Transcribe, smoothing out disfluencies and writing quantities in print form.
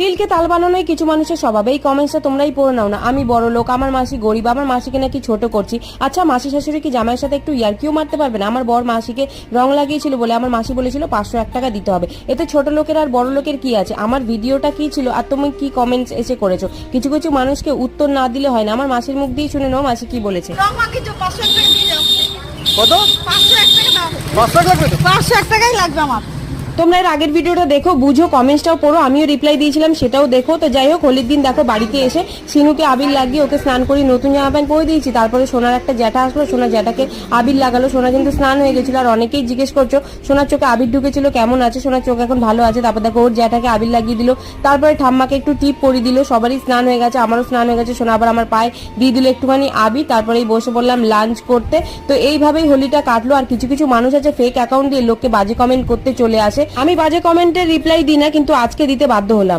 তিলকে তাল বানানোই কিছু মানুষের স্বভাব। এই কমেন্টসটা তোমরাই পড়ে নাও না। আমি বড় লোক, আমার মাসি গরিব, আমার মাসিকে নাকি ছোট করছি। আচ্ছা, মাসি শাশুড়ি কি জামাইয়ের সাথে একটু ইয়ার্কিও মারতে পারবে না? আমার বর মাসিকে রং লাগিয়েছিল বলে আমার মাসি বলেছিল 501 টাকা দিতে হবে। এতে ছোট লোকের আর বড় লোকের কি আছে? আমার ভিডিওটা কি ছিল আর তুমি কি কমেন্টস এসে করেছো? কিছু কিছু মানুষকে উত্তর না দিলে হয় না। আমার মাসির মুখ দিয়ে শুনে নাও মাসি কি বলেছে। কত? 501 টাকা দাও। 5 টাকা লাগবে তো? 501 টাকাই লাগবে আমার। তোমরা এর আগের ভিডিওটা দেখো, বুঝো, কমেন্টসটাও পড়ো, আমিও রিপ্লাই দিয়েছিলাম সেটাও দেখো। তো যাই হোক, হোলির দিন দেখো বাড়িতে এসে সিনুকে আবির লাগিয়ে ওকে স্নান করি, নতুন জামা প্যান্ট পরে দিয়েছি। তারপরে সোনার একটা জ্যাঠা আসলো, সোনা জ্যাঠাকে আবির লাগালো। সোনা কিন্তু স্নান হয়ে গেছিল। আর অনেকেই জিজ্ঞেস করছো সোনার চোখে আবির ঢুকেছিল কেমন আছে। সোনার চোখ এখন ভালো আছে। তারপর দেখো ওর জ্যাঠাকে আবির লাগিয়ে দিল। তারপরে ঠাম্মাকে একটু টিপ পরিয়ে দিল। সবারই স্নান হয়ে গেছে, আমারও স্নান হয়ে গেছে। সোনা আবার আমার পায়ে দিয়ে দিল একটুখানি আবির। তারপরেই বসে পড়লাম লাঞ্চ করতে। তো এইভাবেই হোলিটা কাটলো। আর কিছু কিছু মানুষ আছে ফেক অ্যাকাউন্ট দিয়ে লোককে বাজে কমেন্ট করতে চলে আসে। আমি বাজে কমেন্টের রিপ্লাই দিই না, কিন্তু আজকে দিতে বাধ্য হলাম।